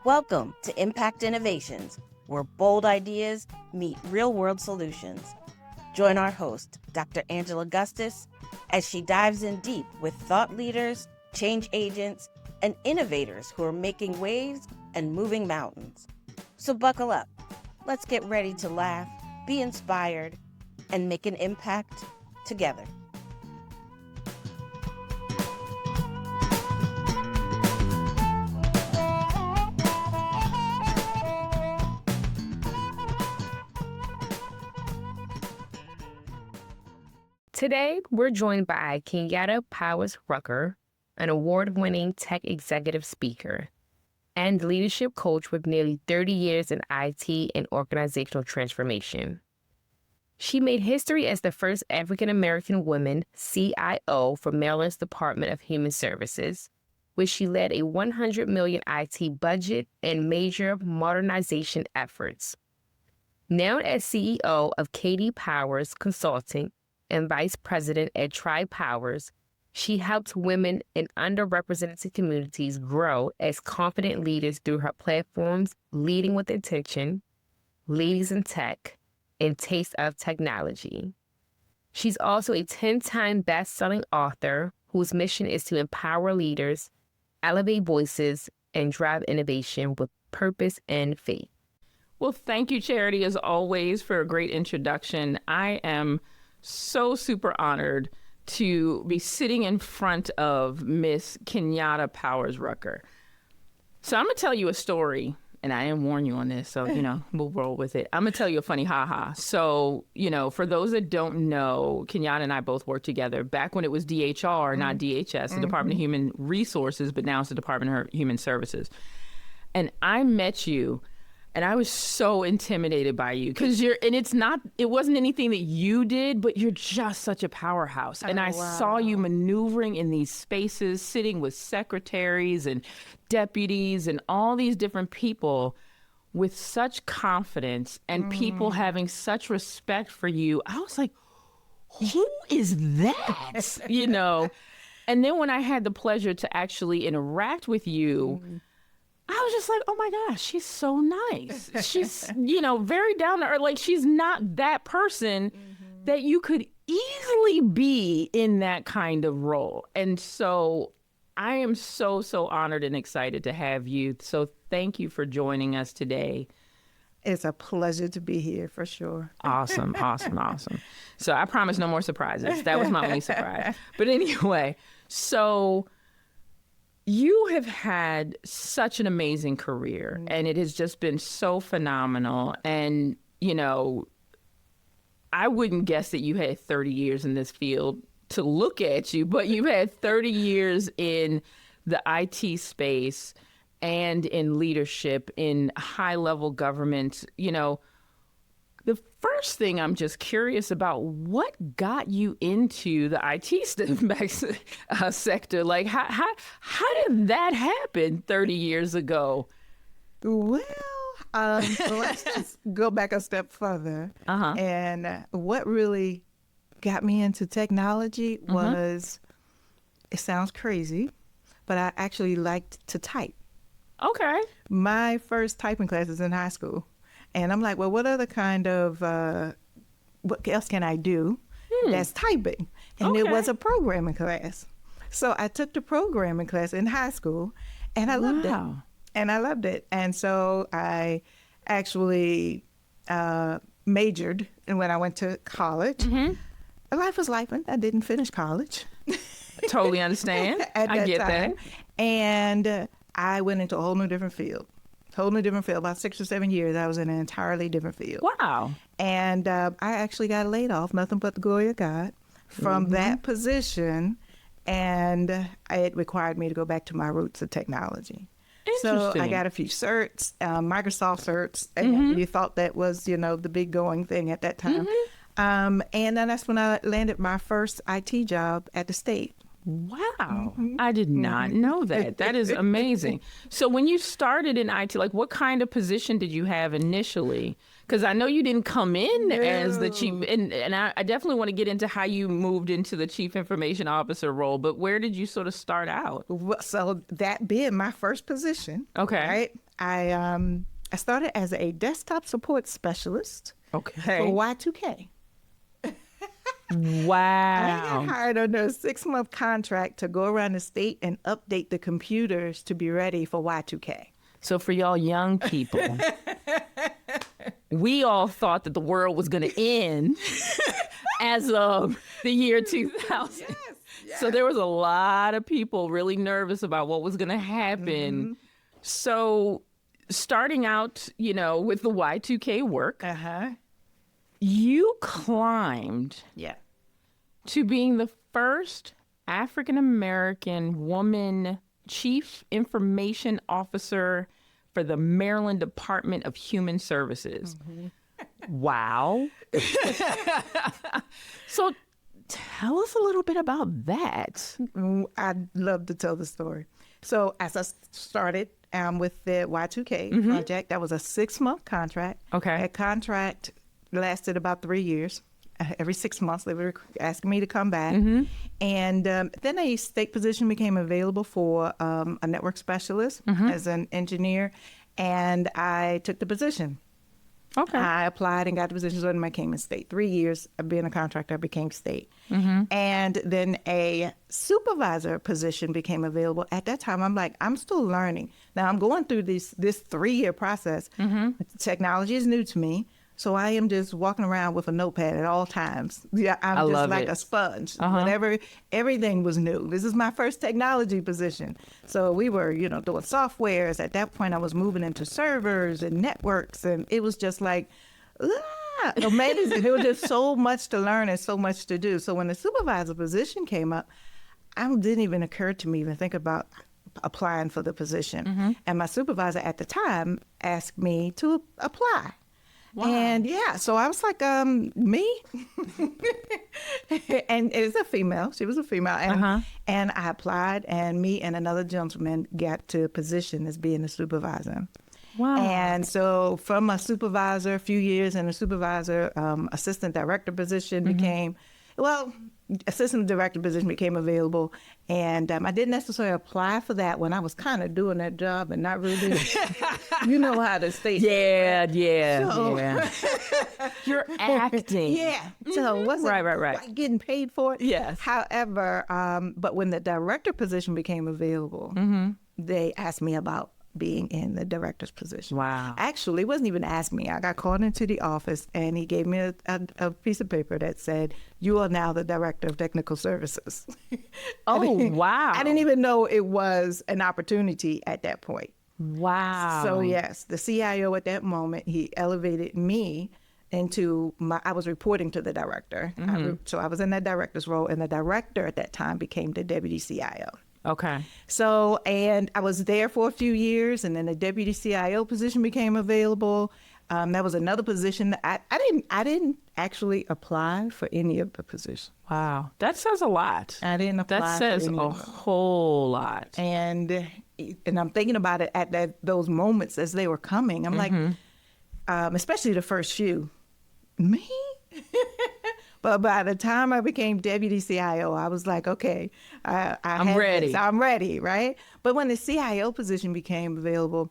Welcome to Impact Innovations, where bold ideas meet real-world solutions. Join our host, Dr. Angela Gustus, as she dives in deep with thought leaders, change agents, and innovators who are making waves and moving mountains. So buckle up. Let's get ready to laugh, be inspired, and make an impact together. Today, we're joined by Kenyatta Powers-Ruckers, an award-winning tech executive speaker and leadership coach with nearly 30 years in IT and organizational transformation. She made history as the first African-American woman CIO for Maryland's Department of Human Services, where she led a $100 million IT budget and major modernization efforts. Now as CEO of KD Powers Consulting and Vice President at Powers, she helps women in underrepresented communities grow as confident leaders through her platforms Leading with Intention, Ladies in Tech, and Taste of Technology. She's also a 10-time best-selling author whose mission is to empower leaders, elevate voices, and drive innovation with purpose and faith. Well, thank you, Charity, as always, for a great introduction. I am so super honored to be sitting in front of Miss Kenyatta Powers-Ruckers. So I'm going to tell you a story, and I didn't warn you on this, so, we'll roll with it. I'm going to tell you a funny ha-ha. So, for those that don't know, Kenyatta and I both worked together back when it was DHR, not DHS, the Department of Human Resources, but now it's the Department of Human Services. And I met you, and I was so intimidated by you because it wasn't anything that you did, but you're just such a powerhouse. And I saw you maneuvering in these spaces, sitting with secretaries and deputies and all these different people with such confidence and people having such respect for you. I was like, who is that? And then when I had the pleasure to actually interact with you, I was just like, oh my gosh, she's so nice. She's, very down to earth. Like, she's not that person that you could easily be in that kind of role. And so I am so, so honored and excited to have you. So thank you for joining us today. It's a pleasure to be here for sure. Awesome. So I promise no more surprises. That was my only surprise. But anyway, so you have had such an amazing career, and it has just been so phenomenal. And, I wouldn't guess that you had 30 years in this field to look at you, but you've had 30 years in the IT space and in leadership in high-level government. The first thing I'm just curious about, what got you into the IT sector? Like, how did that happen 30 years ago? Well, let's just go back a step further. And what really got me into technology was, it sounds crazy, but I actually liked to type. Okay. My first typing class was in high school. And I'm like, well, what other kind of, what else can I do that's typing? And it was a programming class. So I took the programming class in high school, and I loved it. And so I actually majored when I went to college. Life was life, and I didn't finish college. Totally understand. I get that. And I went into a whole new different field. About 6 or 7 years, I was in an entirely different field. Wow. And I actually got laid off, nothing but the glory of God, from that position. And it required me to go back to my roots of technology. So I got a few certs, Microsoft certs. And you thought that was, the big going thing at that time. And then that's when I landed my first IT job at the state. Wow. I did not know that. That is amazing. So when you started in IT, like what kind of position did you have initially? Because I know you didn't come in as the chief, and I definitely want to get into how you moved into the chief information officer role, but where did you sort of start out? Well, so that being my first position, Okay. right? I started as a desktop support specialist Okay. for Y2K. I Wow. got hired under a 6-month contract to go around the state and update the computers to be ready for Y2K. So for y'all young people, we all thought that the world was going to end as of the year 2000. Yes. So there was a lot of people really nervous about what was going to happen. So starting out, with the Y2K work, you climbed Yeah. to being the first African-American woman chief information officer for the Maryland Department of Human Services. Wow. So tell us a little bit about that. I'd love to tell the story. So as I started with the Y2K project, that was a 6-month contract. Okay. That contract lasted about 3 years. Every 6 months, they were asking me to come back. And then a state position became available for a network specialist as an engineer, and I took the position. Okay. I applied and got the position when I came in state. 3 years of being a contractor, I became state. And then a supervisor position became available. At that time, I'm like, I'm still learning. Now, I'm going through this 3-year process. Technology is new to me. So I am just walking around with a notepad at all times. Yeah, I'm just love like it. a sponge. Whenever everything was new. This is my first technology position. So we were, doing softwares. At that point, I was moving into servers and networks, and it was just like, amazing. There was just so much to learn and so much to do. So when the supervisor position came up, it didn't even occur to me even think about applying for the position. And my supervisor at the time asked me to apply. Wow. And so I was like, me? And it's a female. She was a female. And I applied, and me and another gentleman got to a position as being a supervisor. Wow. And so from a supervisor, a few years in a supervisor, assistant director position became, assistant director position became available. And I didn't necessarily apply for that when I was kind of doing that job and not really, you know how the state. Yeah. So- You're acting. Yeah. So it wasn't Right. like getting paid for it. Yes. However, but when the director position became available, they asked me about being in the director's position. Wow. Actually, it wasn't even asked me. I got called into the office, and he gave me a piece of paper that said, "You are now the director of technical services." Wow. I didn't even know it was an opportunity at that point. Wow. So yes, the CIO at that moment, he elevated me into I was reporting to the director. So I was in that director's role, and the director at that time became the deputy CIO. Okay. So, and I was there for a few years, and then the deputy CIO position became available. That was another position that I didn't actually apply for any of the positions. Wow. That says a lot. I didn't apply. That says for any a of them. whole lot. And I'm thinking about it at those moments as they were coming. I'm like, especially the first few, me? But by the time I became deputy CIO, I was like, okay, I'm ready. I'm ready, right? But when the CIO position became available,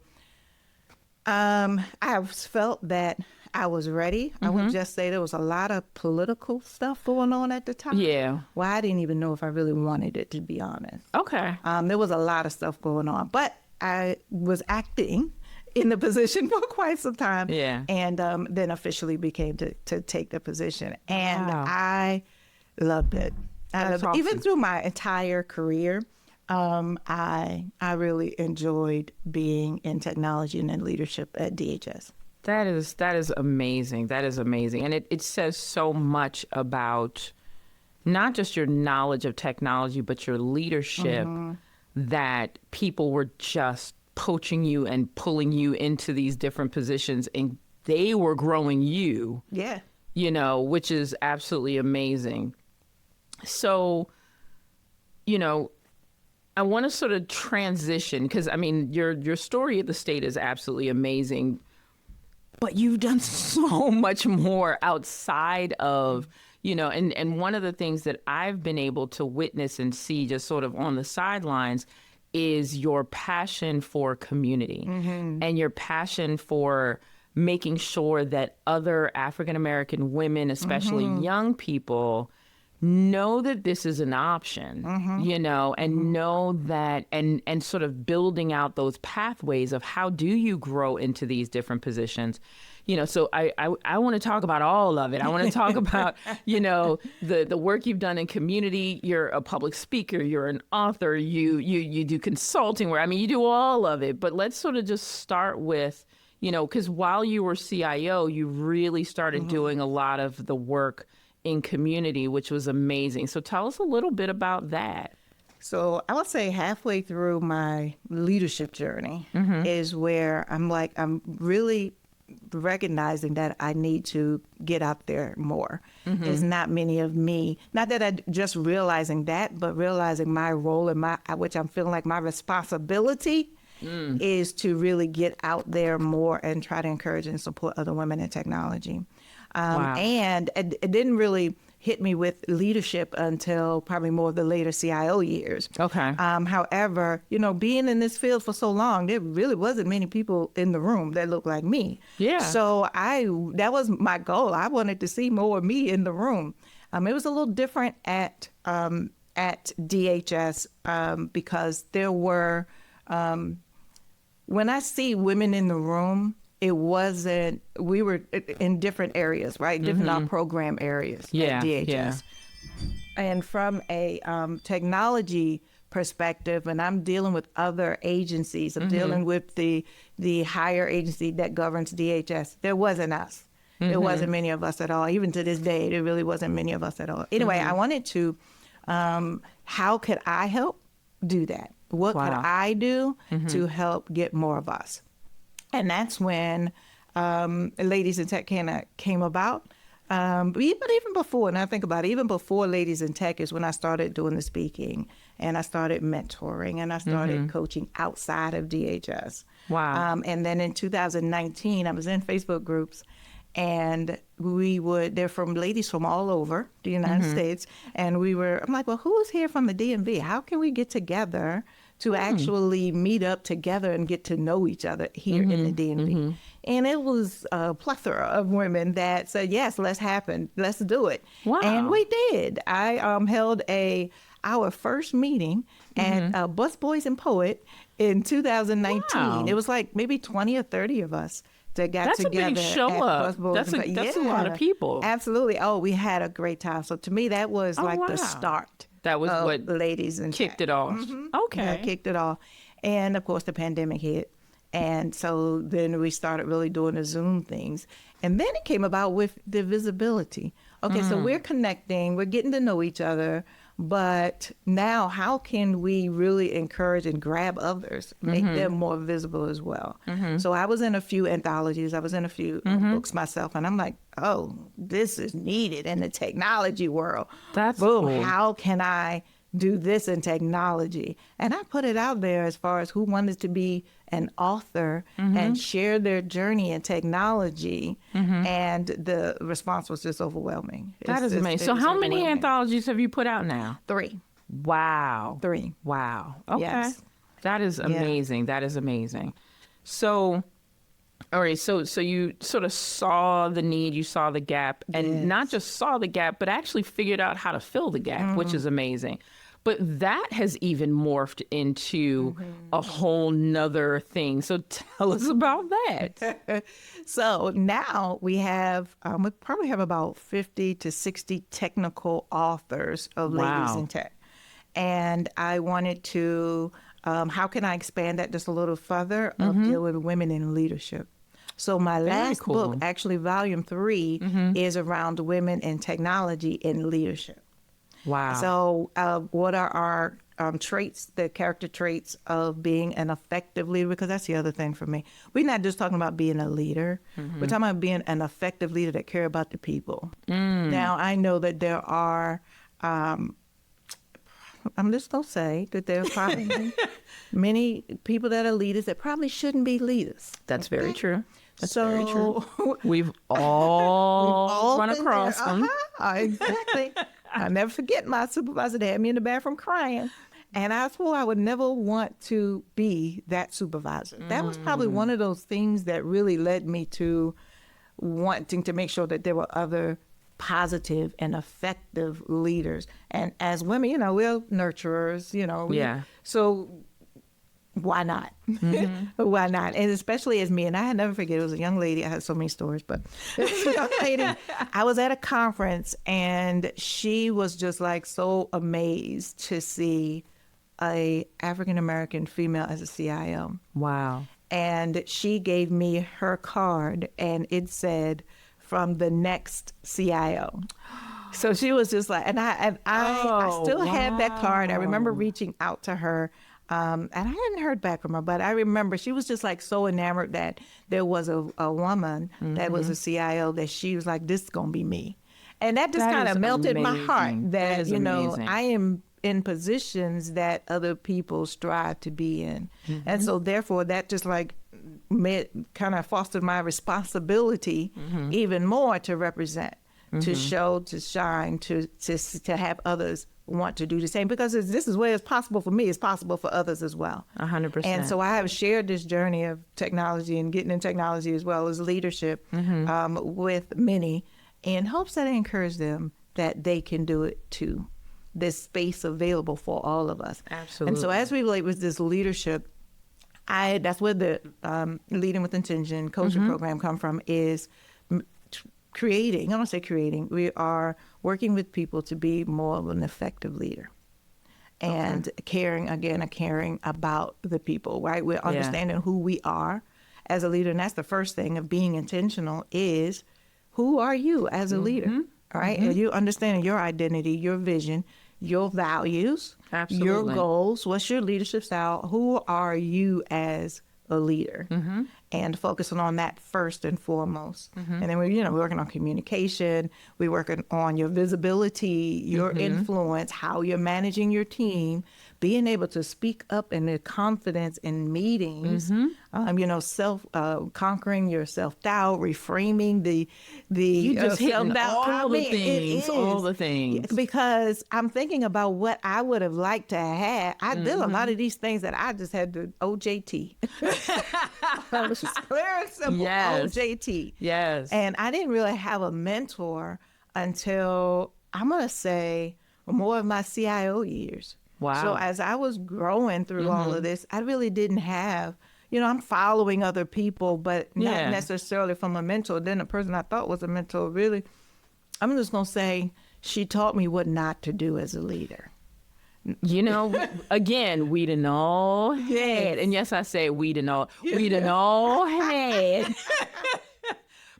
I felt that I was ready. I would just say there was a lot of political stuff going on at the time. Yeah. Well, I didn't even know if I really wanted it, to be honest. Okay. There was a lot of stuff going on, but I was acting in the position for quite some time. Yeah. And then officially became to take the position. And Wow. I loved it. That's Even awesome. through my entire career, I really enjoyed being in technology and in leadership at DHS. That is amazing. That is amazing. And it says so much about not just your knowledge of technology, but your leadership, that people were just poaching you and pulling you into these different positions, and they were growing you, Yeah. which is absolutely amazing. So you know, I want to sort of transition because, I mean, your story at the state is absolutely amazing, but you've done so much more outside of, and one of the things that I've been able to witness and see just sort of on the sidelines is your passion for community and your passion for making sure that other African-American women, especially young people, know that this is an option, and know that, and sort of building out those pathways of how do you grow into these different positions. So I want to talk about all of it. I want to talk about, the work you've done in community. You're a public speaker. You're an author. You do consulting work. I mean, you do all of it. But let's sort of just start with, because while you were CIO, you really started doing a lot of the work in community, which was amazing. So tell us a little bit about that. So I would say halfway through my leadership journey is where I'm really recognizing that I need to get out there more. There's not many of me, not that I just realizing that, but realizing my role and which I'm feeling like my responsibility is to really get out there more and try to encourage and support other women in technology. And it didn't really hit me with leadership until probably more of the later CIO years. Okay. However, being in this field for so long, there really wasn't many people in the room that looked like me. Yeah. So that was my goal. I wanted to see more of me in the room. It was a little different at DHS because there were, when I see women in the room, we were in different areas, right? Different program areas at DHS. Yeah. And from a technology perspective, and I'm dealing with other agencies, I'm dealing with the higher agency that governs DHS. There wasn't us. There wasn't many of us at all. Even to this day, there really wasn't many of us at all. Anyway, I wanted to, how could I help do that? What could I do to help get more of us? And that's when Ladies in Tech came about. But even before, and I think about it, even before Ladies in Tech is when I started doing the speaking and I started mentoring and I started coaching outside of DHS. Wow. And then in 2019, I was in Facebook groups and they're from ladies from all over the United States. And I'm like, well, who is here from the DMV? How can we get together to actually meet up together and get to know each other here in the DMV? And it was a plethora of women that said, yes, let's do it. Wow. And we did. I held our first meeting at Bus Boys and Poet in 2019. Wow. It was like maybe 20 or 30 of us that got together. That's a big show up. That's a lot of people. Absolutely. Oh, we had a great time. So to me, that was the start. That was what Ladies in kicked Tech. it off. Okay. Yeah, kicked it off. And of course, the pandemic hit. And so then we started really doing the Zoom things. And then it came about with the visibility. Okay, so we're connecting, we're getting to know each other. But now how can we really encourage and grab others, make them more visible as well? So I was in a few anthologies. I was in a few books myself. And I'm like, oh, this is needed in the technology world. That's boom. cool. How can I do this in technology? And I put it out there as far as who wanted to be an author and share their journey in technology. And the response was just overwhelming. That is amazing. So how many anthologies have you put out now? 3. Wow. 3. Wow. Okay. Yes. That is amazing. Yeah. That is amazing. So, all right. So you sort of saw the need, you saw the gap, and not just saw the gap, but actually figured out how to fill the gap, which is amazing. But that has even morphed into a whole nother thing. So tell us about that. So now we probably have about 50 to 60 technical authors of Ladies in Tech. And I wanted to, how can I expand that just a little further of deal with women in leadership? So my last book, actually volume 3, is around women in technology and leadership. Wow. So what are our traits, the character traits of being an effective leader? Because that's the other thing for me. We're not just talking about being a leader. We're talking about being an effective leader that care about the people. Now, I know that there are, I'm just going to say that there are probably many people that are leaders that probably shouldn't be leaders. That's very true. That's So very true. We've all run been across there. them. Exactly. I never forget my supervisor that had me in the bathroom crying. And I swore I would never want to be that supervisor. That was probably one of those things that really led me to wanting to make sure that there were other positive and effective leaders. And as women, you know, we're nurturers, you know. Yeah. So why not? Why not? And especially as me, and I never forget, it was a young lady. I had so many stories, but it was a young lady. I was at a conference, and she was just like so amazed to see a African-American female as a CIO. Wow. And she gave me her card, and it said, "From the next CIO." So she was just like, and I still have that card. I remember reaching out to her, and I hadn't heard back from her, but I remember she was just like so enamored that there was a woman that was a CIO that she was like, "This is gonna be me," and that just kind of melted my heart. That you know, amazing. I am in positions that other people strive to be in, and so therefore that just like kind of fostered my responsibility even more to represent, to show, to shine, to have others want to do the same, because this is where it's possible for me, it's possible for others as well. 100%. And so I have shared this journey of technology and getting in technology as well as leadership with many in hopes that I encourage them that they can do it too. This space available for all of us. Absolutely. And so as we relate with this leadership, that's where the Leading with Intention coaching program come from, is creating, I don't say creating, we are working with people to be more of an effective leader. And caring about the people, right? We're understanding who we are as a leader. And that's the first thing of being intentional, is who are you as a leader, right? And you understanding your identity, your vision, your values, your goals, what's your leadership style, who are you as a leader, and focusing on that first and foremost. And then we're working on communication, we're working on your visibility, your influence, how you're managing your team, being able to speak up in the confidence in meetings, conquering your self-doubt, reframing the You just hitting self-doubt. all the things. Because I'm thinking about what I would have liked to have. I did a lot of these things that I just had to OJT. Clear and simple, OJT. Yes. And I didn't really have a mentor until, I'm going to say, more of my CIO years. Wow. So as I was growing through all of this, I really didn't have, I'm following other people, but not necessarily from a mentor. Then the person I thought was a mentor, really, I'm just going to say, she taught me what not to do as a leader. Again, we done all had, and yes, I say we done all had.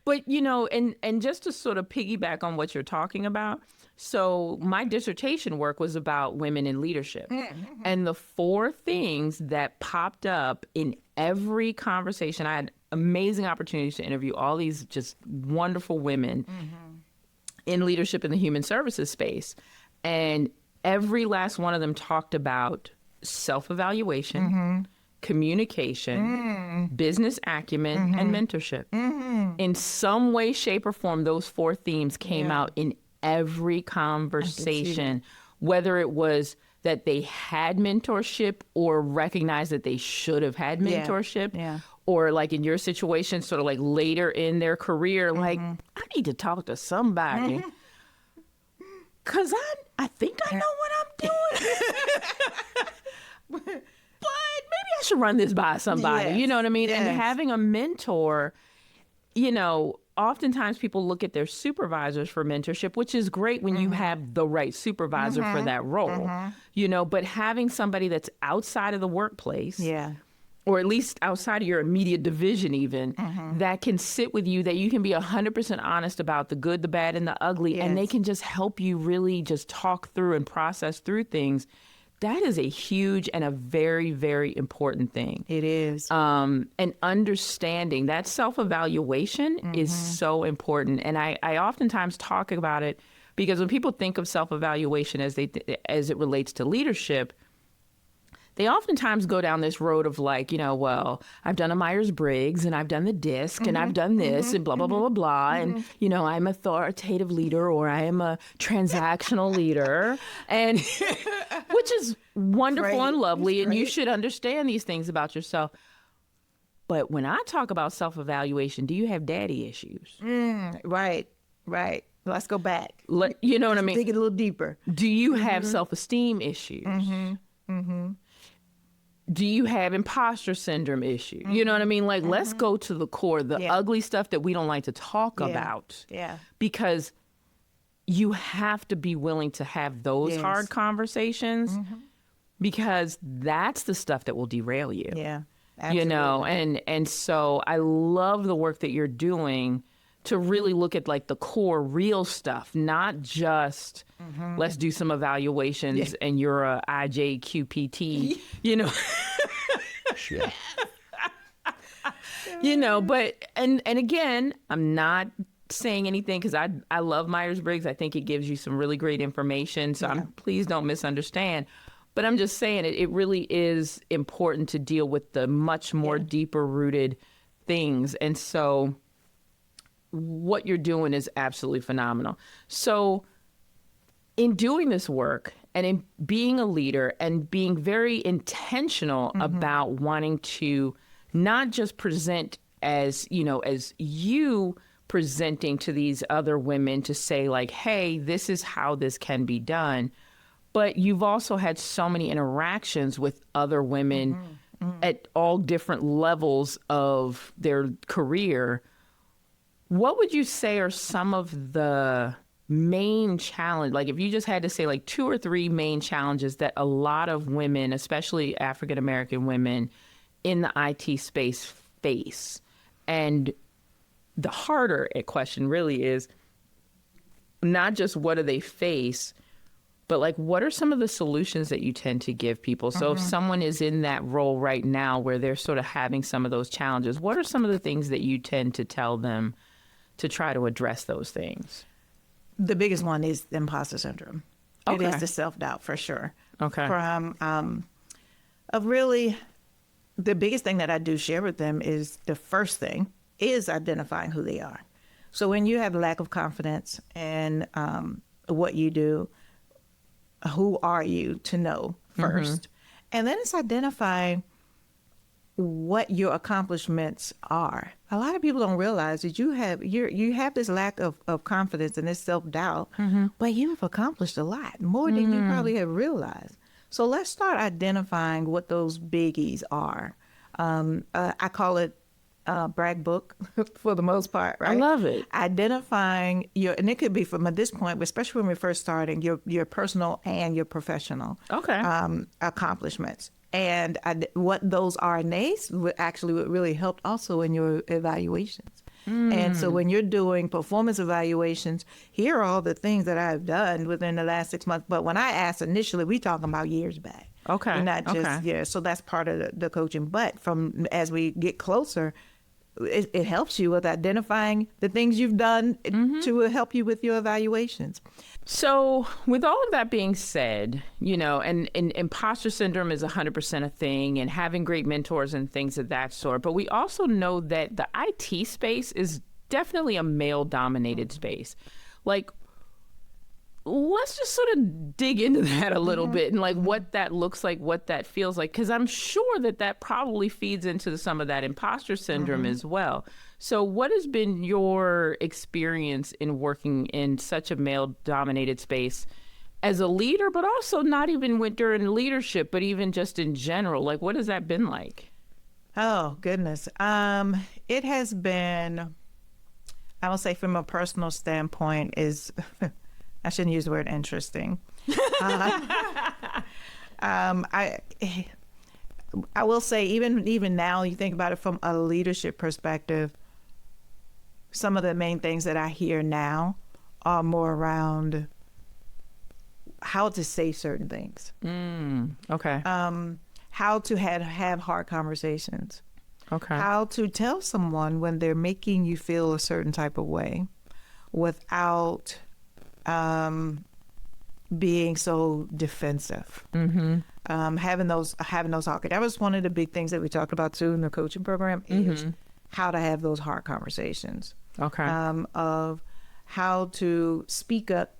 But, and just to sort of piggyback on what you're talking about, so my dissertation work was about women in leadership. And the 4 things that popped up in every conversation, I had amazing opportunities to interview all these just wonderful women in leadership in the human services space. And every last one of them talked about self-evaluation, communication, business acumen, and mentorship. In some way, shape, or form, those 4 themes came out in every conversation, whether it was that they had mentorship or recognized that they should have had mentorship, or like in your situation, sort of like later in their career, like, I need to talk to somebody because I think I know what I'm doing. But maybe I should run this by somebody, you know what I mean? And having a mentor, oftentimes people look at their supervisors for mentorship, which is great when you have the right supervisor for that role, but having somebody that's outside of the workplace, or at least outside of your immediate division even, that can sit with you, that you can be 100% honest about the good, the bad, and the ugly, and they can just help you really just talk through and process through things. That is a huge and a very, very important thing. It is. And understanding that self-evaluation is so important. And I oftentimes talk about it Because when people think of self-evaluation as it relates to leadership, they oftentimes go down this road of like, well, I've done a Myers-Briggs and I've done the DISC and I've done this and blah, blah, blah, blah, blah. And, I'm authoritative leader or I am a transactional leader, and which is wonderful and lovely. And you should understand these things about yourself. But when I talk about self-evaluation, do you have daddy issues? Right. Let's go back. You know what I mean? Dig it a little deeper. Do you have self-esteem issues? Do you have imposter syndrome issues? You know what I mean? Like, let's go to the core, the ugly stuff that we don't like to talk about. Yeah. Because you have to be willing to have those hard conversations, because that's the stuff that will derail you. Yeah. Absolutely. And so I love the work that you're doing to really look at like the core real stuff, not just let's do some evaluations and you're a IJQPT, but and again, I'm not saying anything because I love Myers-Briggs. I think it gives you some really great information. So please don't misunderstand. But I'm just saying it really is important to deal with the much more deeper rooted things. And so what you're doing is absolutely phenomenal. So in doing this work and in being a leader and being very intentional about wanting to not just present as you presenting to these other women to say like, hey, this is how this can be done. But you've also had so many interactions with other women at all different levels of their career. What would you say are some of the main challenge? Like if you just had to say like 2 or 3 main challenges that a lot of women, especially African-American women in the IT space face. And the harder question really is not just what do they face, but like, what are some of the solutions that you tend to give people? So if someone is in that role right now where they're sort of having some of those challenges, what are some of the things that you tend to tell them to try to address those things? The biggest one is the imposter syndrome. Okay. It is the self-doubt for sure. Okay. The biggest thing that I do share with them is the first thing is identifying who they are. So when you have a lack of confidence in what you do, who are you to know first? And then it's identifying what your accomplishments are. A lot of people don't realize that you have this lack of confidence and this self-doubt, but you have accomplished a lot, more than you probably have realized. So let's start identifying what those biggies are. I call it brag book for the most part, right? I love it. Identifying and it could be from at this point, especially when we're first starting, your personal and your professional accomplishments. And what those RNAs would really help also in your evaluations. And so when you're doing performance evaluations, here are all the things that I've done within the last 6 months. But when I asked initially, we talking about years back. Okay. Not just, so that's part of the coaching. But as we get closer, it helps you with identifying the things you've done to help you with your evaluations. So with all of that being said, and imposter syndrome is 100% a thing, and having great mentors and things of that sort. But we also know that the IT space is definitely a male-dominated space. Like, let's just sort of dig into that a little bit and like what that looks like, what that feels like, because I'm sure that probably feeds into some of that imposter syndrome as well. So what has been your experience in working in such a male-dominated space as a leader, but also not even during leadership, but even just in general? Like, what has that been like? Oh, goodness. It has been, I will say from a personal standpoint is... I shouldn't use the word interesting. I will say even now, you think about it from a leadership perspective, some of the main things that I hear now are more around how to say certain things. Okay. How to have hard conversations. Okay. How to tell someone when they're making you feel a certain type of way without being so defensive. Having those hard. That was one of the big things that we talked about too in the coaching program is how to have those hard conversations. Okay. Of how to speak up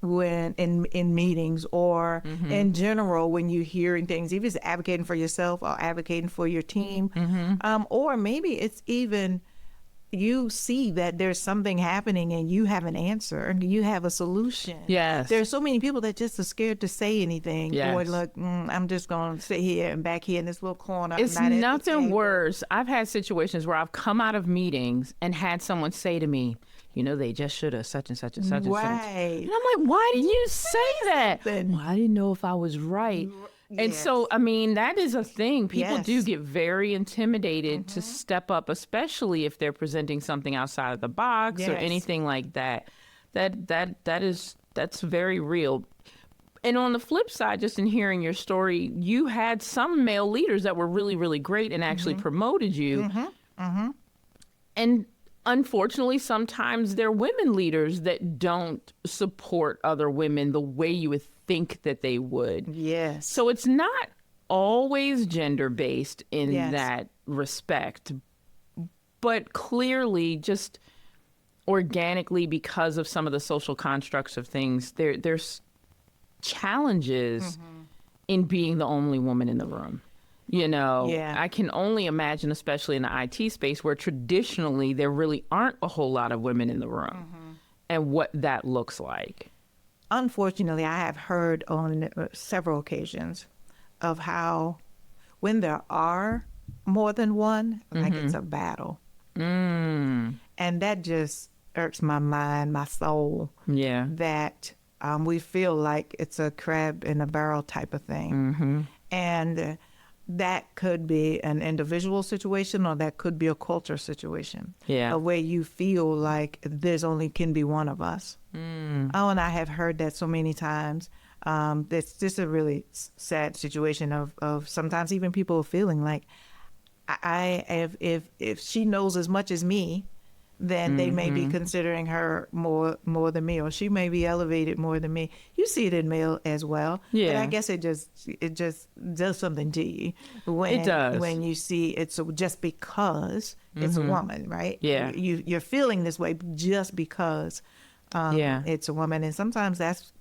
when in meetings or in general when you're hearing things, even if it's advocating for yourself or advocating for your team, or maybe it's even you see that there's something happening and you have an answer and you have a solution. Yes. There's so many people that just are scared to say anything. Yes. Or look, I'm just going to sit here and back here in this little corner. It's not at the nothing table. worse. I've had situations where I've come out of meetings and had someone say to me, you know, they just should have such and such and such and such. Right. And I'm like, why did you say that? Then- Well, I didn't know if I was right. And so, I mean, that is a thing. People do Yes. get very intimidated to step up, especially if they're presenting something outside of the box or Yes. anything like that. That's very real. And on the flip side, just in hearing your story, you had some male leaders that were really, really great and actually promoted you. And unfortunately, sometimes there are women leaders that don't support other women the way you would think that they would. Yes. So it's not always gender-based in Yes. that respect, but clearly just organically because of some of the social constructs of things, there's challenges in being the only woman in the room. You know, Yeah. I can only imagine, especially in the IT space, where traditionally there really aren't a whole lot of women in the room and what that looks like. Unfortunately, I have heard on several occasions of how when there are more than one, like it's a battle. And that just irks my mind, my soul, Yeah. that we feel like it's a crab in a barrel type of thing. And that could be an individual situation or that could be a culture situation. Yeah. Where you feel like there's only can be one of us. Oh, and I have heard that so many times. It's just a really sad situation of sometimes even people feeling like if she knows as much as me, then they may be considering her more than me, or she may be elevated more than me. You see it in male as well. Yeah. But I guess it just does something to you when It does. when you see it's just because it's a woman, right? Yeah. You're feeling this way just because Yeah. it's a woman, and sometimes that's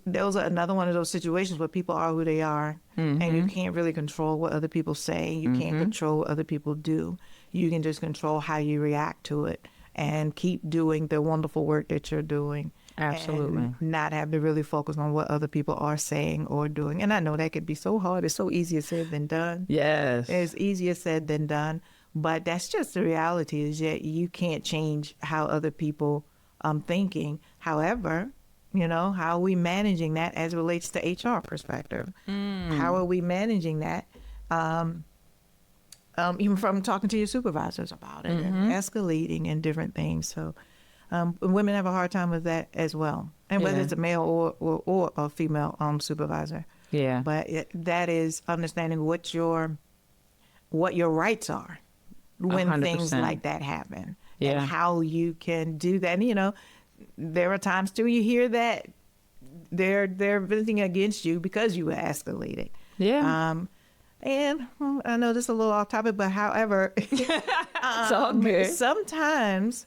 those are another one of those situations where people are who they are, and you can't really control what other people say. You can't control what other people do. You can just control how you react to it and keep doing the wonderful work that you're doing. Absolutely. And not have to really focus on what other people are saying or doing. And I know that could be so hard. It's so easier said than done. Yes. It's easier said than done. But that's just the reality, is that you can't change how other people thinking. However, you know, how are we managing that as it relates to HR perspective? How are we managing that? Even from talking to your supervisors about it and escalating and different things. So women have a hard time with that as well. And whether Yeah. it's a male or a female supervisor. Yeah. But that is understanding what your rights are when 100%. things like that happen. Yeah. And how you can do that. And, you know, there are times too you hear that they're venting against you because you were escalated. Yeah. And I know this is a little off topic, but however, It's all good. sometimes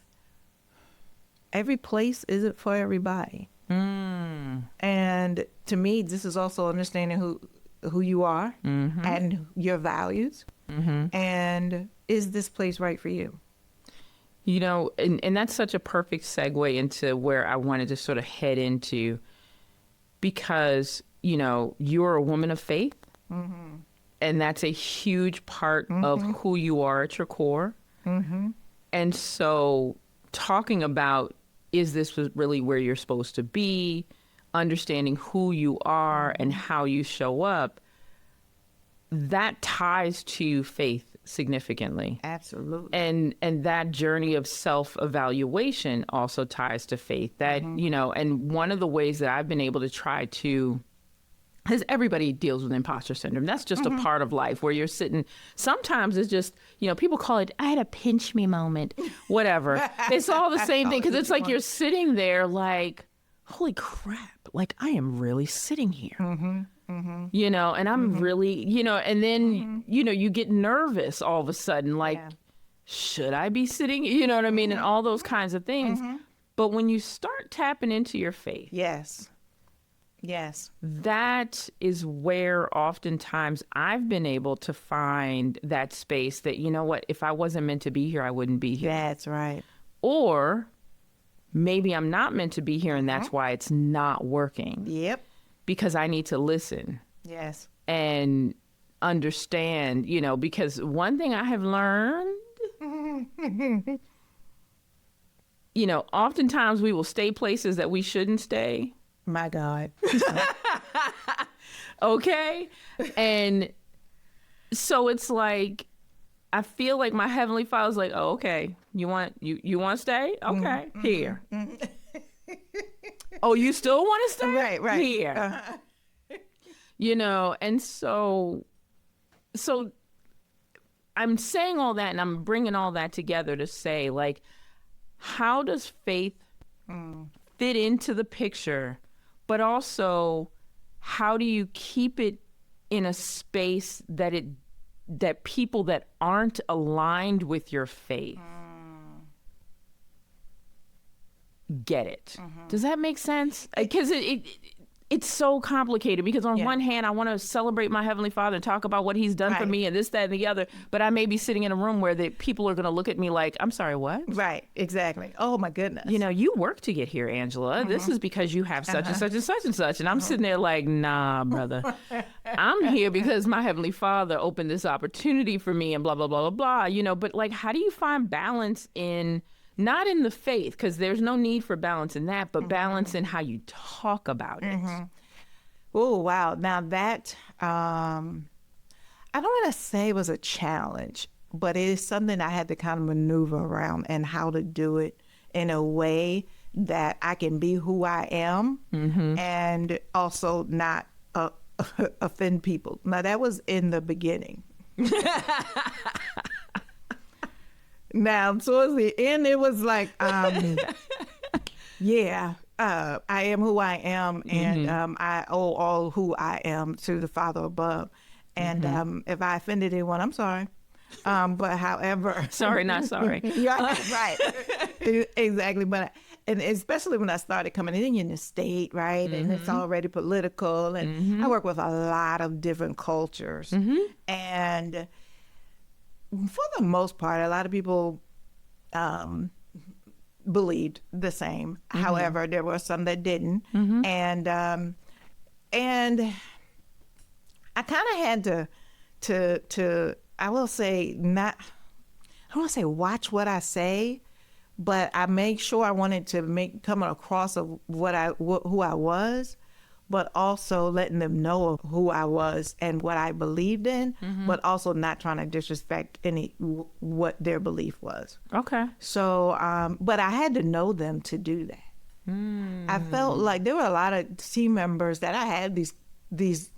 every place isn't for everybody. And to me, this is also understanding who you are and your values. And is this place right for you? You know, and that's such a perfect segue into where I wanted to sort of head into, because, you know, you're a woman of faith, and that's a huge part of who you are at your core. And so talking about, is this really where you're supposed to be, understanding who you are and how you show up, that ties to faith significantly. Absolutely. And that journey of self-evaluation also ties to faith. That, you know, and one of the ways that I've been able to try to because everybody deals with imposter syndrome. That's just a part of life where you're sitting. Sometimes it's just, people call it, I had a pinch me moment, whatever. It's all the same thing because it's like you're sitting there like, holy crap, like I am really sitting here, and I'm really, and then, you get nervous all of a sudden, like, should I be sitting? You know what I mean? And all those kinds of things. But when you start tapping into your faith. Yes. That is where oftentimes I've been able to find that space that, you know what, if I wasn't meant to be here, I wouldn't be here. That's right. Or maybe I'm not meant to be here and that's why it's not working. Yep. Because I need to listen. Yes. And understand, because one thing I have learned, oftentimes we will stay places that we shouldn't stay. My God. Okay. And so it's like, I feel like my Heavenly Father's like, oh, okay, you want to stay? Okay, here. Oh, you still want to stay? Right. Here. And so I'm saying all that and I'm bringing all that together to say, like, how does faith fit into the picture? But also, how do you keep it in a space that people that aren't aligned with your faith get it? Does that make sense? Because it's so complicated because on one hand, I want to celebrate my Heavenly Father and talk about what he's done for me and this, that, and the other. But I may be sitting in a room where the people are going to look at me like, I'm sorry, what? Right, exactly. Oh, my goodness. You work to get here, Angela. This is because you have such and such and such and such. And I'm sitting there like, nah, brother. I'm here because my Heavenly Father opened this opportunity for me and blah, blah, blah, blah, blah. But like, how do you find balance not in the faith, because there's no need for balance in that, but balance in how you talk about it. Oh, wow. Now that, I don't want to say it was a challenge, but it is something I had to kind of maneuver around and how to do it in a way that I can be who I am and also not offend people. Now, that was in the beginning. Now, towards the end, it was like, I am who I am, and I owe all who I am to the Father above. And if I offended anyone, I'm sorry. But however... Sorry, not sorry. Right. Exactly. But and especially when I started coming in the state, right? And it's already political. And I work with a lot of different cultures. And... for the most part, a lot of people believed the same. However, there were some that didn't, and I kind of had to I will say not. I don't want to say watch what I say, but I make sure I wanted to come across of who I was. But also letting them know who I was and what I believed in, but also not trying to disrespect what their belief was. Okay. So, but I had to know them to do that. I felt like there were a lot of team members that I had these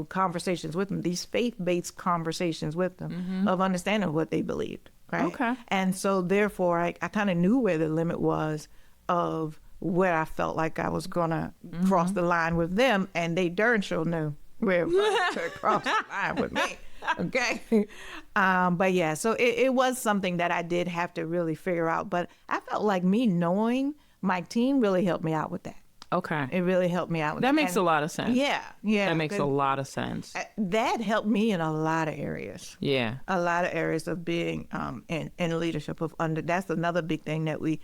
conversations with them, these faith-based conversations with them of understanding what they believed. Right. Okay. And so therefore, I kind of knew where the limit was of where I felt like I was going to cross the line with them, and they darn sure knew where it was to cross the line with me. Okay. But yeah, so it was something that I did have to really figure out, but I felt like me knowing my team really helped me out with that. Okay. It really helped me out with that. That makes a lot of sense. Yeah. That makes a lot of sense. That helped me in a lot of areas. Yeah. A lot of areas of being in leadership that's another big thing that we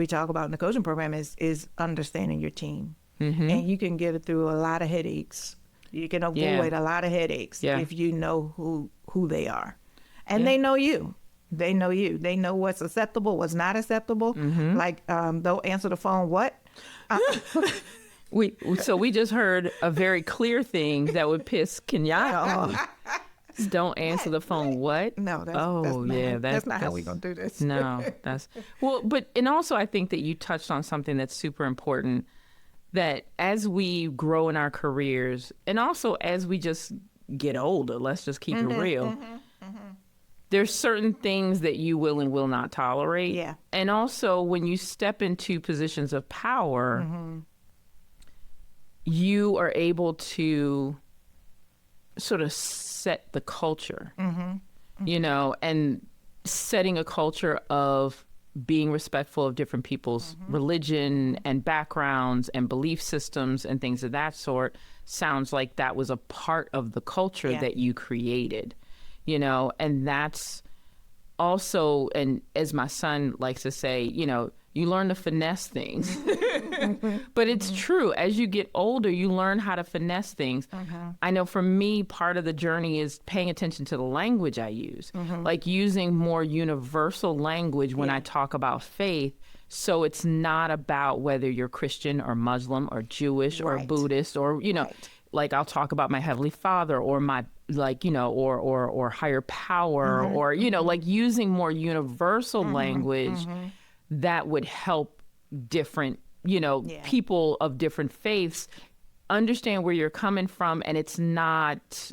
talk about in the coaching program is understanding your team. And you can get it through a lot of headaches. You can avoid a lot of headaches if you know who they are. And they know you. They know you. They know what's acceptable, what's not acceptable. Like, they'll answer the phone, what? So we just heard a very clear thing that would piss Kenyatta off. Don't answer the phone. What? No. That's not how we're gonna do this. No, and also I think that you touched on something that's super important. that as we grow in our careers, and also as we just get older, let's just keep it real, there's certain things that you will and will not tolerate. Yeah. And also when you step into positions of power, you are able to sort of set the culture, you know, and setting a culture of being respectful of different people's religion and backgrounds and belief systems and things of that sort sounds like that was a part of the culture that you created, you know, and that's also, and as my son likes to say, you know, you learn to finesse things. But it's true. As you get older, you learn how to finesse things. I know for me, part of the journey is paying attention to the language I use, like using more universal language when I talk about faith. So it's not about whether you're Christian or Muslim or Jewish or Buddhist or, you know, like I'll talk about my Heavenly Father or my, like, you know, or higher power or, you know, like using more universal language that would help different, you know, people of different faiths understand where you're coming from, and it's not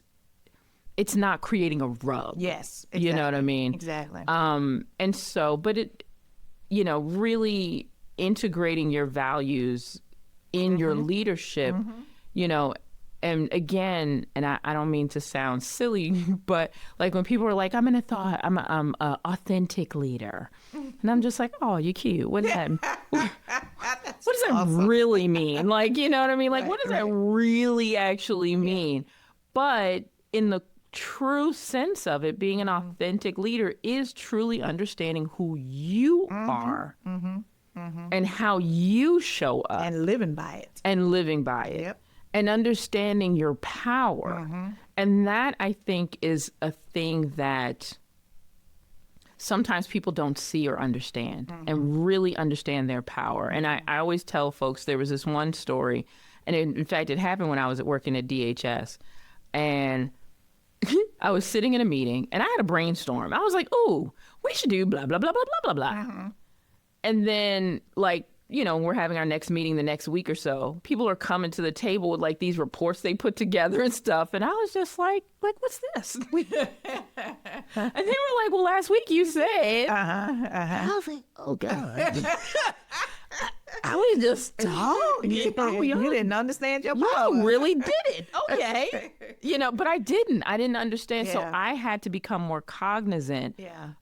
creating a rub. Yes, exactly. You know what I mean? Exactly. And so, but it, you know, really integrating your values in your leadership, you know, and again, and I don't mean to sound silly, but like when people are like, I'm an authentic leader. And I'm just like, oh, you're cute. What does that really mean? Like, you know what I mean? Like, what does that really actually mean? But in the true sense of it, being an authentic leader is truly understanding who you are and how you show up. And living by it. Yep. And understanding your power. And that, I think, is a thing that sometimes people don't see or understand and really understand their power. And I always tell folks, there was this one story, and in fact, it happened when I was working at DHS. And I was sitting in a meeting, and I had a brainstorm. I was like, ooh, we should do blah, blah, blah, blah, blah, blah, blah. And then, like, you know, we're having our next meeting the next week or so. People are coming to the table with like these reports they put together and stuff. And I was just like, what's this? And they were like, well, last week you said. I was like, oh, God. I was just talking. You didn't understand your power. You really did it. Okay. You know, but I didn't understand. So I had to become more cognizant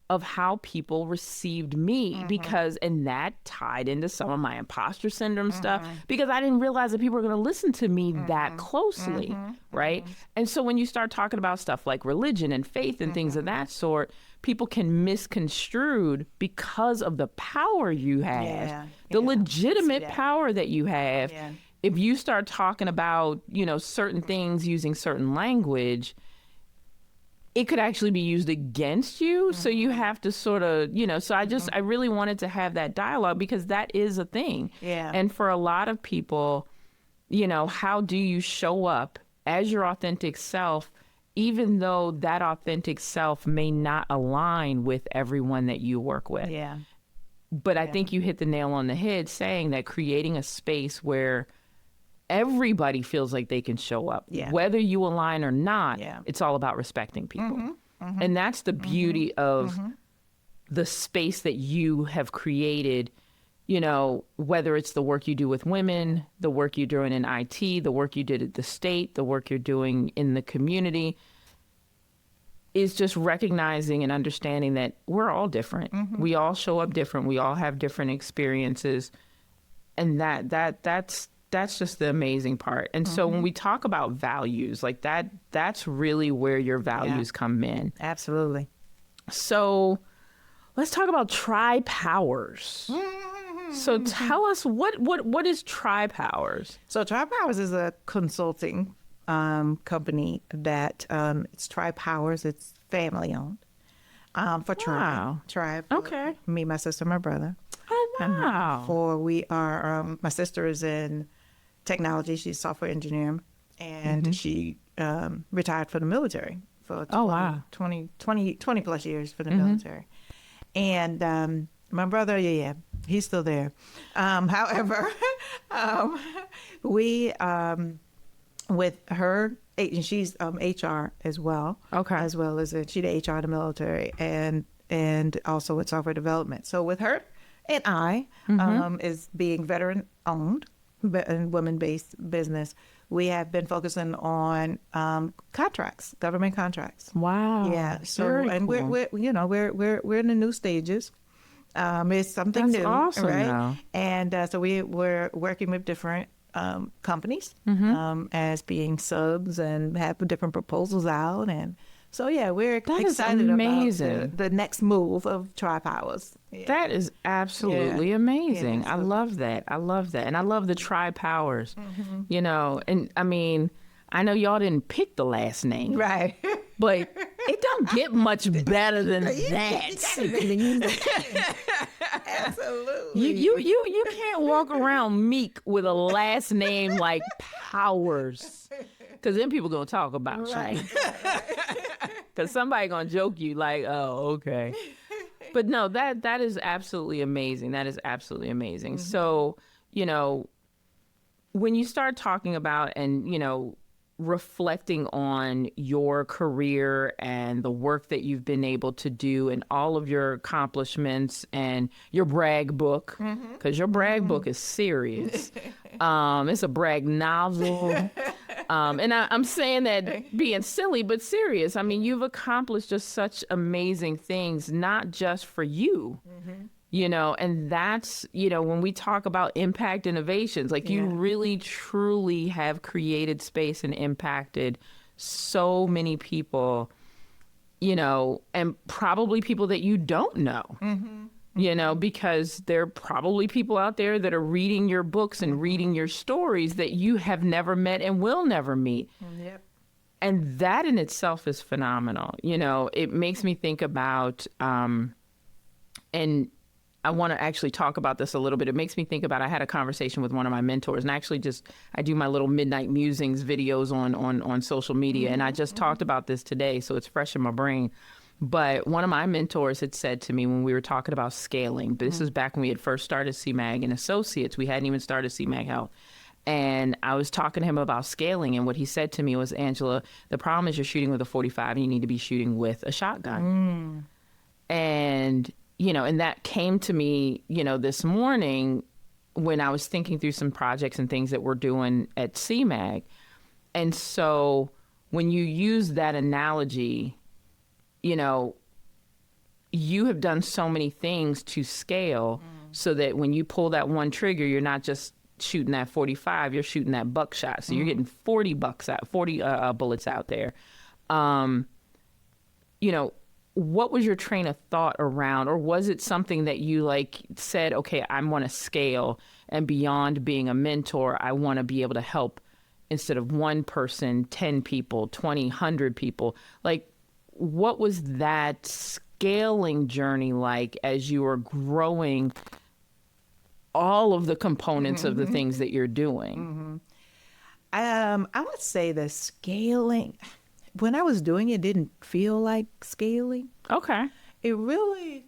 of how people received me because, and that tied into some of my imposter syndrome stuff because I didn't realize that people were going to listen to me that closely. Right. And so when you start talking about stuff like religion and faith and things of that sort, people can misconstrued because of the power you have, the legitimate power that you have. If you start talking about, you know, certain things using certain language, it could actually be used against you. So you have to sort of, you know, so I really wanted to have that dialogue because that is a thing. And for a lot of people, you know, how do you show up as your authentic self, even though that authentic self may not align with everyone that you work with? But I think you hit the nail on the head saying that creating a space where everybody feels like they can show up, whether you align or not, it's all about respecting people. And that's the beauty of the space that you have created, you know, whether it's the work you do with women, the work you're doing in IT, the work you did at the state, the work you're doing in the community, is just recognizing and understanding that we're all different. We all show up different. We all have different experiences. And that's just the amazing part. And so when we talk about values, like that's really where your values come in. Absolutely. So let's talk about Tri-Powers. So tell us what is Tri-Powers? So Tri-Powers is a consulting company that it's Tri-Powers. It's family owned for Tribe. Tribe. Okay. Me, my sister, my brother. Oh, wow. For we are, my sister is in technology. She's a software engineer, and she retired from the military for 20 plus years for the military. And my brother, he He's still there. However, we with her, and she's HR as well. Okay. As well as she's the HR in the military, and also with software development. So with her and I, is being veteran owned and women based business. We have been focusing on contracts, government contracts. Wow. Yeah. So Very and cool. we're in the new stages. It's something That's new, awesome, right? though. And so we're working with different companies as being subs and have different proposals out. And so, yeah, we're That is excited amazing. about the next move of Tri-Powers. Yeah. That is absolutely amazing. Yeah, I love that. I love that. And I love the Tri-Powers, you know, and I mean, I know y'all didn't pick the last name, Right. but it don't get much better than that. Absolutely. You can't walk around meek with a last name like Powers, because then people gonna talk about you. Because somebody gonna joke you like, oh, okay. But no, that is absolutely amazing. That is absolutely amazing. So, you know, when you start talking about and, you know, reflecting on your career and the work that you've been able to do and all of your accomplishments and your brag book, because your brag book is serious. It's a brag novel. And I'm saying that being silly, but serious. I mean, you've accomplished just such amazing things, not just for you. You know, and that's, you know, when we talk about impact innovations, like you really, truly have created space and impacted so many people, you know, and probably people that you don't know, you know, because there are probably people out there that are reading your books and reading your stories that you have never met and will never meet. Yep. And that in itself is phenomenal. You know, it makes me think about, and I want to actually talk about this a little bit. It makes me think about, I had a conversation with one of my mentors, and actually I do my little Midnight Musings videos on social media, and I just talked about this today, so it's fresh in my brain. But one of my mentors had said to me when we were talking about scaling, this is back when we had first started CMAG and Associates, we hadn't even started CMAG Health. And I was talking to him about scaling, and what he said to me was, Angela, the problem is you're shooting with a 45 and you need to be shooting with a shotgun. And you know, and that came to me, you know, this morning when I was thinking through some projects and things that we're doing at CMAG. And so when you use that analogy, you know, you have done so many things to scale so that when you pull that one trigger, you're not just shooting that 45, you're shooting that buckshot. So you're getting 40 bullets out there. You know, what was your train of thought around, or was it something that you like said, okay, I want to scale, and beyond being a mentor, I want to be able to help instead of one person, 10 people, 20, 100 people? Like, what was that scaling journey like as you were growing all of the components of the things that you're doing? I would say the scaling, when I was doing it, didn't feel like scaling. Okay. It really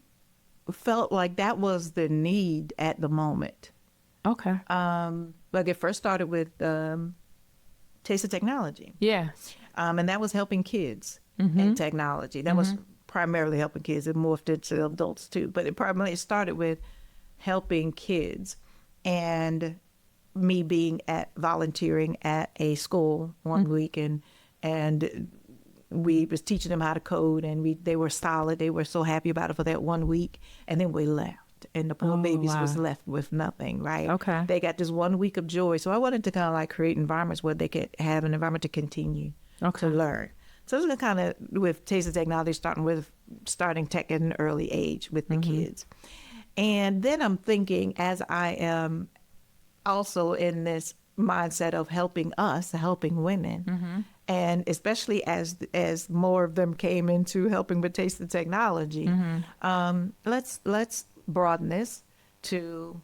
felt like that was the need at the moment. Okay. Like it first started with Taste of Technology. Yeah. And that was helping kids in technology. That was primarily helping kids. It morphed into adults too, but it primarily started with helping kids, and me being volunteering at a school one week, and we was teaching them how to code, and they were solid. They were so happy about it for that 1 week, and then we left, and the poor babies was left with nothing, right? Okay. They got this 1 week of joy. So I wanted to kind of like create environments where they could have an environment to continue to learn. So it's kind of with Taste of Technology, starting tech at an early age with the kids. And then I'm thinking, as I am also in this mindset of helping women, and especially as more of them came into helping with Taste of Technology, let's broaden this to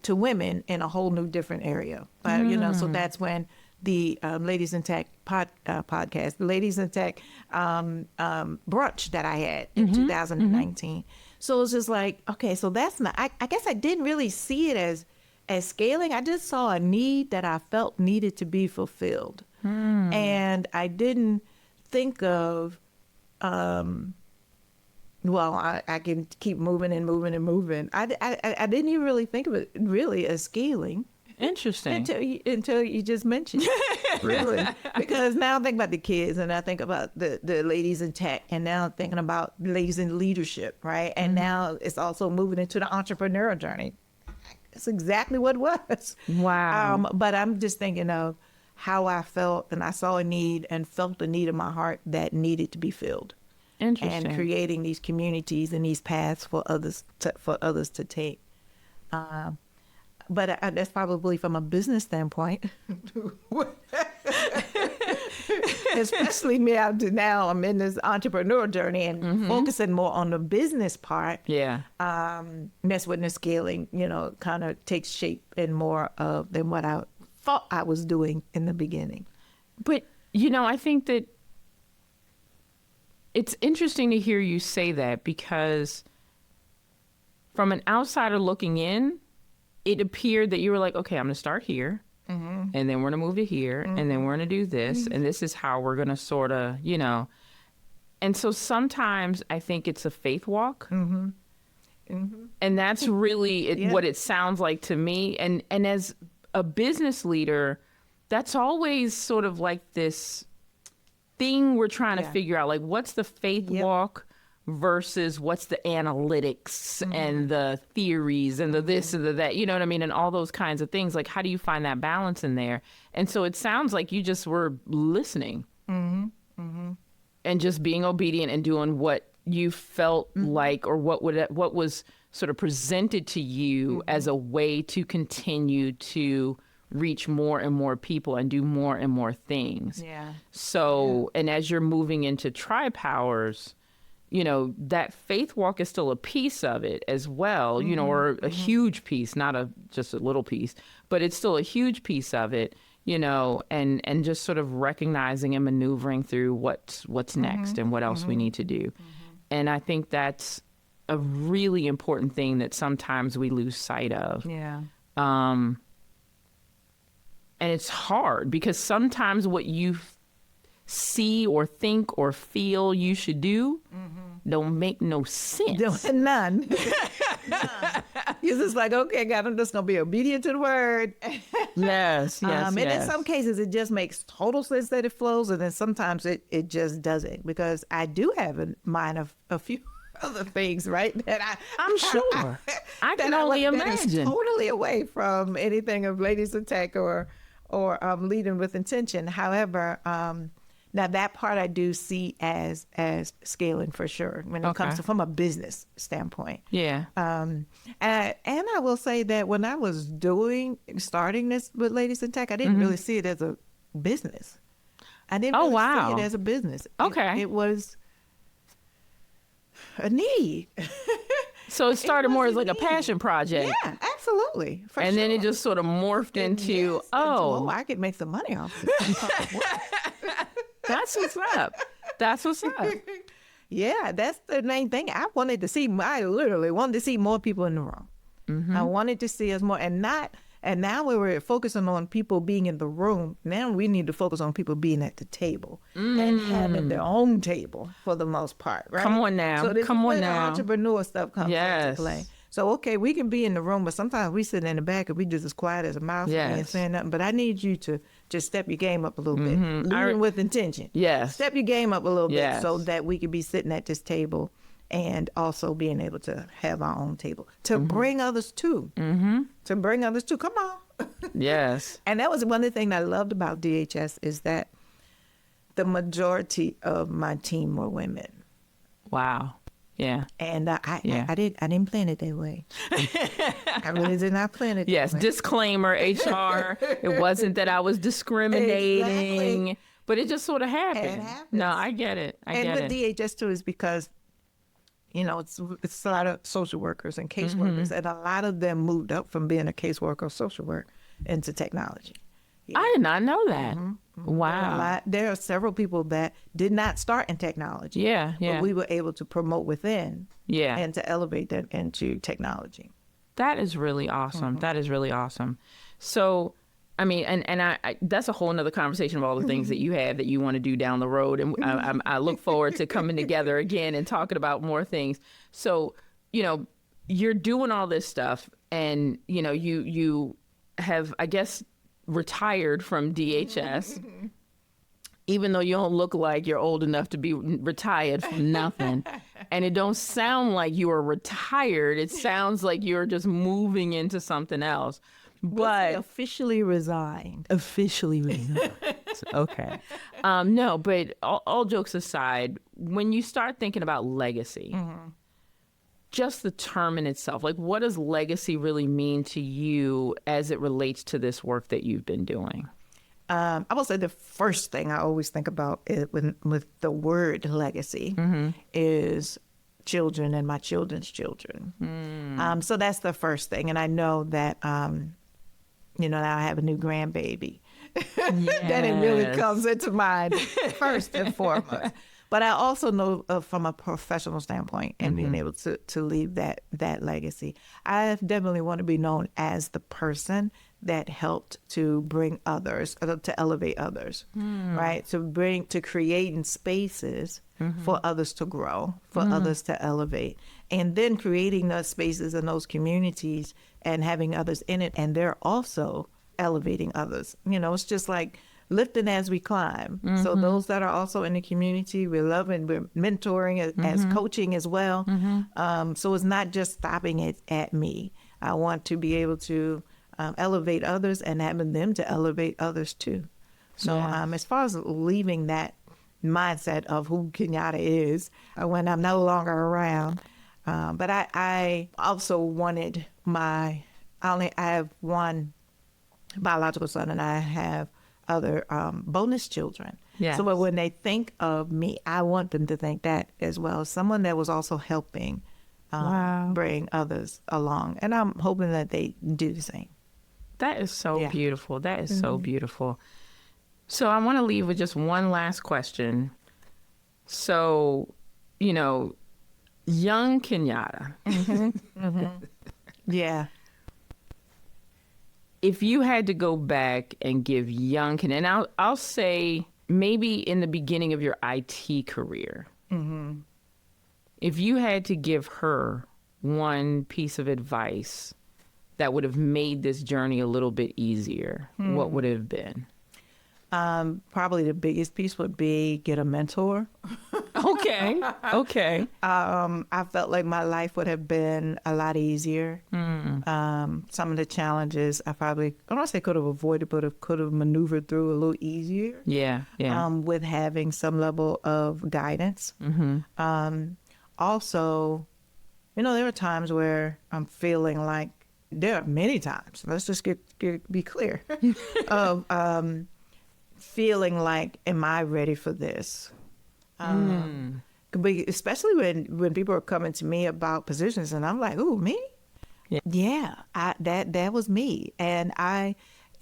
women in a whole new different area. You know, so that's when the Ladies in Tech podcast, the Ladies in Tech brunch that I had in 2019. So it's just like, okay, so that's not, I guess I didn't really see it as scaling. I just saw a need that I felt needed to be fulfilled. And I didn't think of, well, I can keep moving and moving and moving. I didn't even really think of it really as scaling. Interesting. Until you just mentioned it. Really. Because now I think about the kids, and I think about the ladies in tech, and now I'm thinking about ladies in leadership, right? And now it's also moving into the entrepreneurial journey. It's exactly what it was. Wow. But I'm just thinking of how I felt, and I saw a need and felt the need in my heart that needed to be filled. Interesting. And creating these communities and these paths for others to take. But that's probably from a business standpoint. Especially me out to now, I'm in this entrepreneur journey and focusing more on the business part. Yeah. That's when the scaling, kind of takes shape and more than what I thought I was doing in the beginning. But, I think that it's interesting to hear you say that, because from an outsider looking in, it appeared that you were like, okay, I'm going to start here, and then we're going to move to here, and then we're going to do this, and this is how we're going to sort of, And so sometimes I think it's a faith walk. And that's really what it sounds like to me. And as a business leader, that's always sort of like this thing we're trying to figure out, like, what's the faith walk versus what's the analytics and the theories and the this and the that, you know what I mean? And all those kinds of things. Like, how do you find that balance in there? And so it sounds like you just were listening and just being obedient and doing what you felt like, or what was sort of presented to you as a way to continue to reach more and more people and do more and more things. Yeah. So, and as you're moving into Tri-Powers, that faith walk is still a piece of it as well, or a huge piece, not just a little piece, but it's still a huge piece of it, and just sort of recognizing and maneuvering through what's next and what else we need to do. And I think that's a really important thing that sometimes we lose sight of. Yeah. And it's hard, because sometimes what you see or think or feel you should do don't make no sense. None. You're just like, okay, God, I'm just going to be obedient to the word. Yes. And in some cases, it just makes total sense that it flows. And then sometimes it just doesn't, because I do have in mind a few other things, right? That I'm sure. I can only imagine. That is totally away from anything of Ladies in Tech or leading with intention. However, now that part I do see as scaling for sure when it comes to from a business standpoint. Yeah. And I will say that when I was starting this with Ladies in Tech, I didn't really see it as a business. I didn't really see it as a business. Okay. It was a need. So it started more as like a passion project. Yeah, absolutely. And then it just sort of morphed into, I could make some money off it. That's what's up. That's what's up. Yeah, that's the main thing. I literally wanted to see more people in the room. I wanted to see us more, and now we were focusing on people being in the room. Now we need to focus on people being at the table and having their own table for the most part, right? Come on now. So this Come is on where now. The entrepreneur stuff comes into play. So, okay, we can be in the room, but sometimes we sit in the back and we just as quiet as a mouse and ain't saying nothing. But I need you to just step your game up a little bit, leading with intention. Yes. Step your game up a little bit so that we can be sitting at this table and also being able to have our own table to bring others to. To bring others to. Come on. Yes. And that was one of the things I loved about DHS is that the majority of my team were women. Wow. Yeah. And I didn't plan it that way. I really did not plan it Yes. that way. Disclaimer, HR. It wasn't that I was discriminating, Exactly. but it just sort of happened. It happens. No, I get it. And with DHS too is because, it's a lot of social workers and caseworkers, and a lot of them moved up from being a caseworker or social work into technology. I did not know that. Wow. There are several people that did not start in technology. Yeah, yeah. But we were able to promote within Yeah. and to elevate them into technology. That is really awesome. That is really awesome. So, I mean, and I that's a whole nother conversation of all the things that you have that you want to do down the road. And I look forward to coming together again and talking about more things. So, you know, you're doing all this stuff and, you know, you have, I guess, retired from DHS, even though you don't look like you're old enough to be retired from nothing. And it don't sound like you are retired. It sounds like you're just moving into something else. But Officially resigned. okay. No, but all jokes aside, when you start thinking about legacy, just the term in itself, like what does legacy really mean to you as it relates to this work that you've been doing? I will say the first thing I always think about with the word legacy is children and my children's children. So that's the first thing. And I know that, you know, now I have a new grandbaby. Then it really comes into mind first and foremost. But I also know from a professional standpoint and being able to leave that legacy, I definitely want to be known as the person that helped to bring others, to elevate others, right? To creating spaces for others to grow, for others to elevate. And then creating those spaces and those communities and having others in it. And they're also elevating others. You know, it's just like lifting as we climb. So those that are also in the community, we're loving, we're mentoring as coaching as well. So it's not just stopping it at me. I want to be able to elevate others and having them to elevate others too. So as far as leaving that mindset of who Kenyatta is when I'm no longer around, but I also wanted I have one biological son and I have other bonus children. Yes. So when they think of me, I want them to think that as well. Someone that was also helping bring others along. And I'm hoping that they do the same. That is so beautiful. That is so beautiful. So I want to leave with just one last question. So, you know, young Kenyatta. Yeah. If you had to go back and give young Kenyatta, and I'll say maybe in the beginning of your IT career, if you had to give her one piece of advice that would have made this journey a little bit easier, what would it have been? Probably the biggest piece would be get a mentor. Okay. I felt like my life would have been a lot easier. Some of the challenges I don't want to say could have avoided, but could have maneuvered through a little easier. Yeah. With having some level of guidance. Also, you know, there are times where I'm feeling like, there are many times, let's just be clear, of feeling like, am I ready for this? Especially when people are coming to me about positions and I'm like, ooh, me? Yeah, that was me. And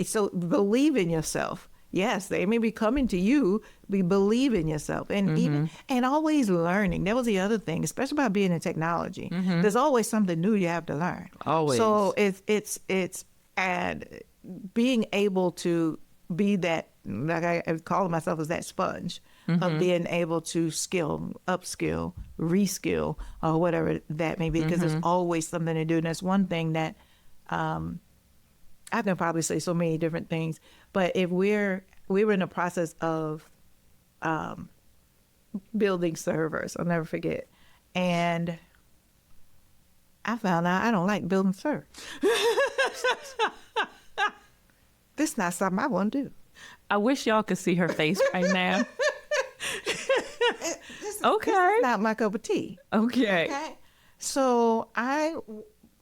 so believe in yourself. Yes, they may be coming to you, but believe in yourself. And and always learning. That was the other thing, especially about being in technology. There's always something new you have to learn. Always. So it's and being able to be that, like I call myself as that sponge of being able to upskill, reskill, or whatever that may be, because there's always something to do. And that's one thing that I can probably say so many different things, but if we were in the process of building servers, I'll never forget, and I found out I don't like building servers. This is not something I want to do. I wish y'all could see her face right now. This Okay. is not my cup of tea. Okay. So I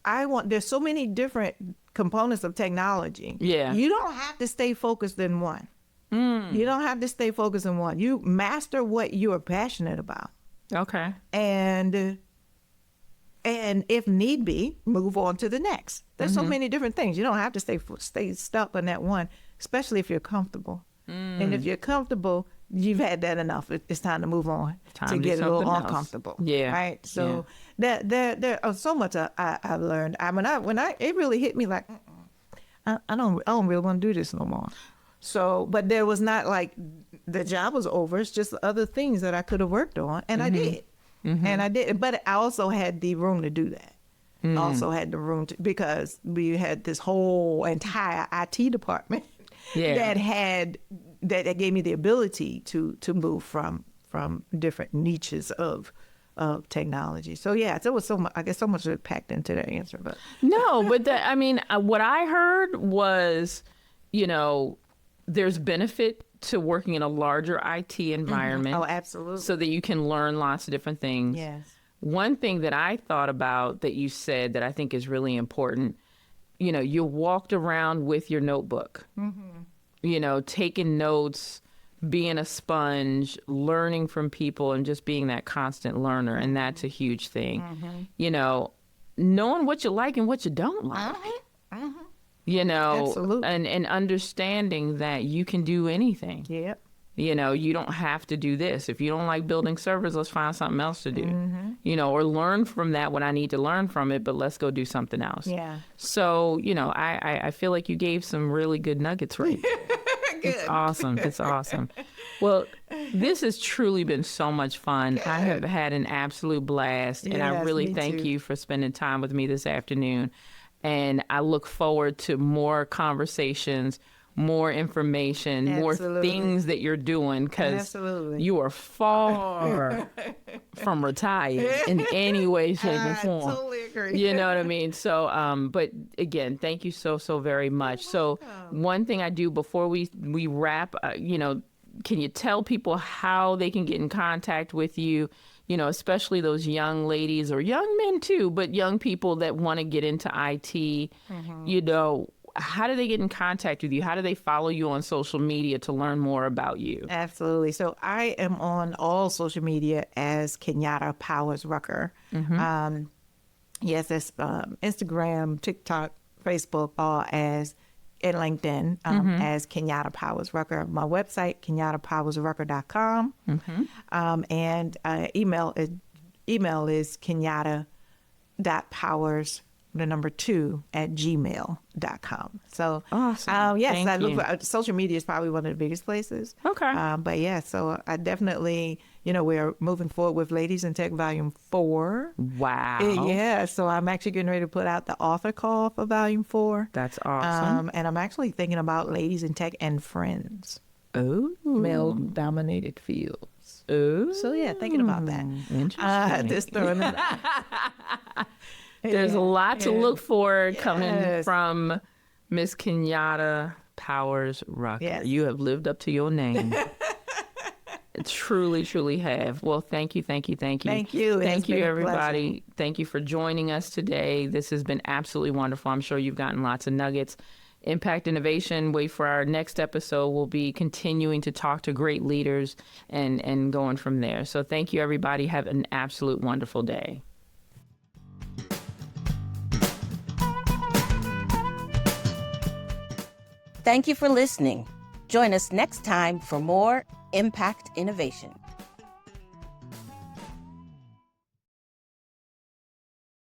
want, there's so many different components of technology. Yeah. You don't have to stay focused in one. You don't have to stay focused in one. You master what you are passionate about. Okay. And if need be, move on to the next. There's so many different things. You don't have to stay stuck on that one. especially if you're comfortable. And if you're comfortable, you've had that enough. It's time to move on Time to to do get a little something else. uncomfortable. Yeah. Right. So there are so much I've learned. It really hit me like, I don't really want to do this no more. So, but there was not like the job was over. It's just other things that I could have worked on, and I did. And I did. But I also had the room to do that. Also had the room to, because we had this whole entire IT department that gave me the ability to move from different niches of technology. So yeah, there was so much. I guess so much packed into that answer. But No, but what I heard was, there's benefit to working in a larger IT environment. Oh, absolutely. So that you can learn lots of different things. Yes. One thing that I thought about that you said that I think is really important, you walked around with your notebook, taking notes, being a sponge, learning from people, and just being that constant learner. And that's a huge thing. Knowing what you like and what you don't like. Absolutely. And understanding that you can do anything. Yep. You don't have to do this. If you don't like building servers, let's find something else to do. Or learn from that what I need to learn from it, but let's go do something else. Yeah. So, I feel like you gave some really good nuggets right there. It's awesome. It's awesome. Well, this has truly been so much fun. I have had an absolute blast, and I Yes, really me thank too. you for spending time with me this afternoon. And I look forward to more conversations, more information, more Absolutely. things that you're doing, because Absolutely. you are far from retired in any way, shape, or I form. totally agree. You know what I mean? So, but again, thank you so very much. So one thing I do before we wrap, can you tell people how they can get in contact with you? Especially those young ladies or young men too, but young people that want to get into IT, how do they get in contact with you? How do they follow you on social media to learn more about you? Absolutely. So I am on all social media as Kenyatta Powers-Rucker. Yes, that's Instagram, TikTok, Facebook, all as and LinkedIn as Kenyatta Powers-Rucker. My website, KenyattaPowersRucker.com. And email is Kenyatta.powers2@gmail.com. So Awesome. yes, Thank I look you. for social media is probably one of the biggest places. Okay. But yeah, so I definitely, we're moving forward with Ladies in Tech Volume 4. Wow. Yeah, so I'm actually getting ready to put out the author call for Volume 4. That's awesome. And I'm actually thinking about Ladies in Tech and Friends, Oh. male-dominated fields. Oh. So yeah, thinking about that. Interesting. Just throwing it There's a lot to look for coming Yes. from Miss Kenyatta Powers-Rucker. Yes. You have lived up to your name. Truly, truly have. Well, thank you. Thank you. It has Thank you, been a pleasure. everybody. Thank you for joining us today. This has been absolutely wonderful. I'm sure you've gotten lots of nuggets. Impact Innovation. Wait for our next episode. We'll be continuing to talk to great leaders and going from there. So thank you, everybody. Have an absolute wonderful day. Thank you for listening. Join us next time for more Impact Innovation.